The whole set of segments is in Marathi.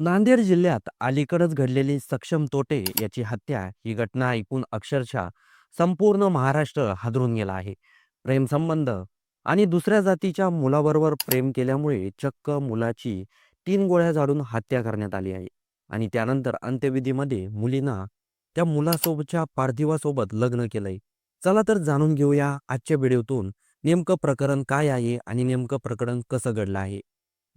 नांदेड जिल्ह्यात अलीकडेच घडलेली सक्षम तोटे याची हत्या ही घटना ऐकून अक्षरशः संपूर्ण महाराष्ट्र हादरून गेला आहे. प्रेमसंबंध आणि दुसऱ्या जातीच्या मुलाबरोबर प्रेम केल्यामुळे चक्क मुलाची 3 गोळ्या झाडून हत्या करण्यात आली आहे. आणि त्यानंतर अंत्यविधीमध्ये मुलींना त्या मुलासोबतच्या पार्थिवासोबत लग्न केलंय. चला तर जाणून घेऊया आजच्या व्हिडिओतून नेमकं प्रकरण काय आहे आणि नेमकं प्रकरण कसं घडलं आहे.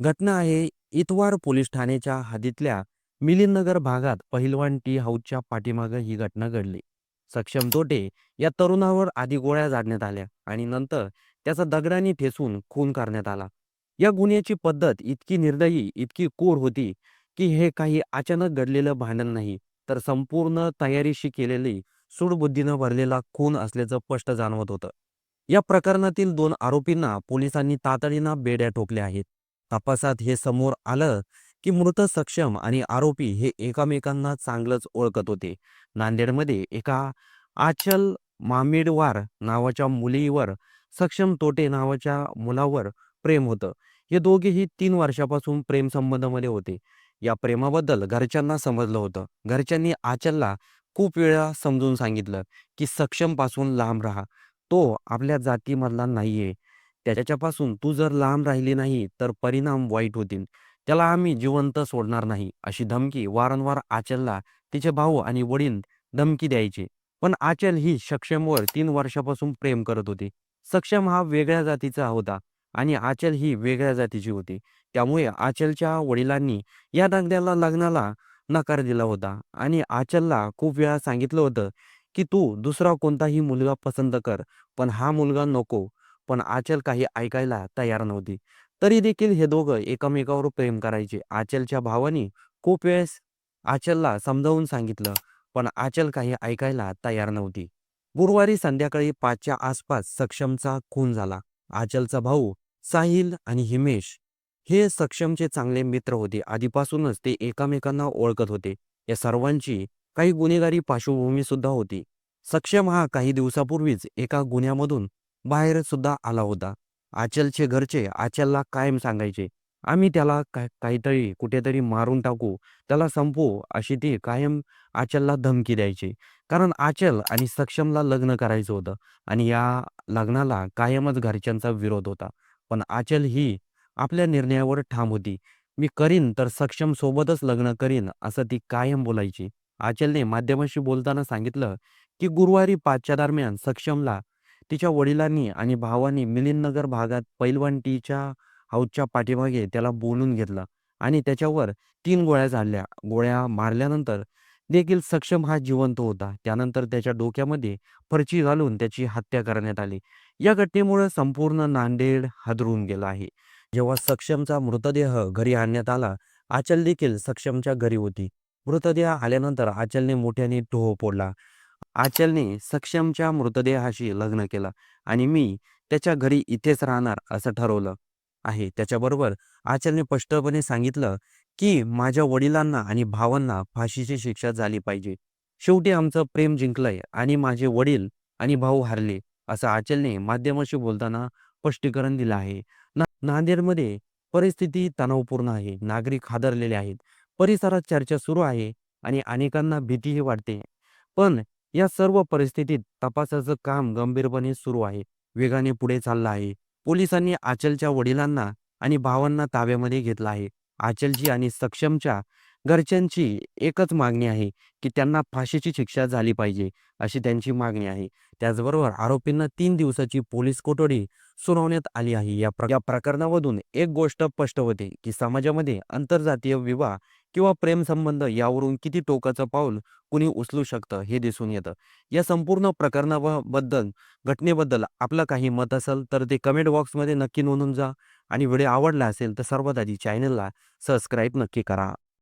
घटना आहे इतवार पोलीस ठाण्याच्या हद्दीतल्या मिलिंदनगर भागात पहिलवान टी हाऊसच्या पाठीमागे ही घटना घडली. सक्षम तोटे या तरुणावर आधी गोळ्या झाडण्यात आल्या आणि नंतर त्याचा दगडाने ठेचून खून करण्यात आला. या गुन्ह्याची पद्धत इतकी निर्दयी, इतकी क्रूर होती की हे काही अचानक घडलेलं भांडण नाही, तर संपूर्ण तयारीशी केलेली सूडबुद्धीनं भरलेला खून असल्याचं स्पष्ट जाणवत होतं. या प्रकरणातील 2 आरोपींना पोलिसांनी तातडीनं बेड्या ठोकल्या आहेत. तपासात हे समोर आलं की मृत सक्षम आणि आरोपी हे एकमेकांना चांगलंच ओळखत होते. नांदेडमध्ये एका आचल मामिडवार नावाच्या मुलीवर सक्षम तोटे नावाच्या मुलावर प्रेम होतं. हे दोघेही 3 वर्षापासून प्रेम संबंधामध्ये होते. या प्रेमाबद्दल घरच्यांना समजलं होतं. घरच्यांनी आचलला खूप वेळा समजून सांगितलं की सक्षम पासून लांब राहा. तो आपल्या जातीमधला नाहीये. त्याच्यापासून तू जर लांब राहिली नाही तर परिणाम वाईट होतील. त्याला आम्ही जिवंत सोडणार नाही, अशी धमकी वारंवार आचलला तिचे भाऊ आणि वडील धमकी द्यायचे. पण आचल ही सक्षमवर 3 वर्षापासून प्रेम करत होती. सक्षम हा वेगळ्या जातीचा होता आणि आचल ही वेगळ्या जातीची होती. त्यामुळे आचलच्या वडिलांनी या दागद्याला लग्नाला नकार दिला होता आणि आचलला खूप वेळा सांगितलं होतं की तू दुसरा कोणताही मुलगा पसंत कर, पण हा मुलगा नको. पण आचल काही ऐकायला तयार नव्हती. तरी देखील हे दोघं एकमेकावर प्रेम करायचे. आचलच्या भावाने खूप वेळेस आचलला समजावून सांगितलं, पण आचल काही ऐकायला तयार नव्हती. गुरुवारी संध्याकाळी 5च्या आसपास सक्षमचा खून झाला. आचलचा भाऊ साहिल आणि हिमेश हे सक्षमचे चांगले मित्र होते. आधीपासूनच ते एकमेकांना ओळखत होते. या सर्वांची काही गुन्हेगारी पार्श्वभूमी सुद्धा होती. सक्षम हा काही दिवसापूर्वीच एका गुन्ह्यामधून बाहेर सुद्धा आला होता. आचलचे घरचे आचलला कायम सांगायचे, "आम्ही त्याला काहीतरी कुठेतरी मारून टाकू, त्याला संपवू," अशी ती कायम आचलला धमकी द्यायची. कारण आचल आणि सक्षमला लग्न करायचं होतं आणि या लग्नाला कायमच घरच्यांचा विरोध होता. पण आचल ही आपल्या निर्णयावर ठाम होती. "मी करीन तर सक्षम सोबतच लग्न करीन," असं ती कायम बोलायची. आचलने माध्यमांशी बोलताना सांगितलं, की गुरुवारी 5च्या दरम्यान सक्षमला तिच्या वडिलांनी आणि भावांनी मिलिंदनगर भागात पैलवान टीच्या हाऊसच्या पाठीमागे त्याला बोलून घेतलं आणि त्याच्यावर 3 गोळ्या झाडल्या. गोळ्या मारल्यानंतर देखील सक्षम हा जिवंत होता. त्यानंतर त्याच्या डोक्यामध्ये फरची घालून त्याची हत्या करण्यात आली. या घटनेमुळे संपूर्ण नांदेड हादरून गेलं आहे. जेव्हा सक्षमचा मृतदेह घरी आणण्यात आला, आचल देखील सक्षमच्या घरी होती. मृतदेह आल्यानंतर आचलने मोठ्याने टोह फोडला. आचलने सक्षमच्या मृतदेहाशी लग्न केलं आणि मी त्याच्या घरी इथेच राहणार असं ठरवलं आहे. त्याच्याबरोबर आचलने स्पष्टपणे सांगितलं की माझ्या वडिलांना आणि भावांना फाशीची शिक्षा झाली पाहिजे. शेवटी आमचं प्रेम जिंकलंय आणि माझे वडील आणि भाऊ हारले, असं आचलने माध्यमाशी बोलताना स्पष्टीकरण दिलं आहे. नांदेडमध्ये परिस्थिती तणावपूर्ण आहे. नागरिक हादरलेले आहेत. परिसरात चर्चा सुरू आहे आणि अनेकांना भीतीही वाटते. पण या सर्व परिस्थितीत तपासाचं काम गंभीरपणे सुरू आहे. वेगाने पुढे चाललं आहे. पोलिसांनी आचलच्या वडिलांना आणि भावांना ताब्यामध्ये घेतलं आहे. आचलची आणि सक्षमच्या घरच्यांची एकच मागणी आहे की त्यांना फाशीची शिक्षा झाली पाहिजे, अशी त्यांची मागणी आहे. त्याचबरोबर आरोपींना 3 दिवसाची पोलीस कोठडी सुनावण्यात आली आहे. या प्रकरणामधून एक गोष्ट स्पष्ट होते की समाजामध्ये आंतरजातीय विवाह किंवा प्रेमसंबंध यावरून किती टोकाचं पाऊल कुणी उचलू शकतं हे दिसून येतं. या संपूर्ण प्रकरणाबद्दल घटनेबद्दल आपलं काही मत असेल तर ते कमेंट बॉक्समध्ये नक्की नोंदवून जा आणि व्हिडिओ आवडला असेल तर सर्वात आधी चॅनलला सबस्क्राईब नक्की करा.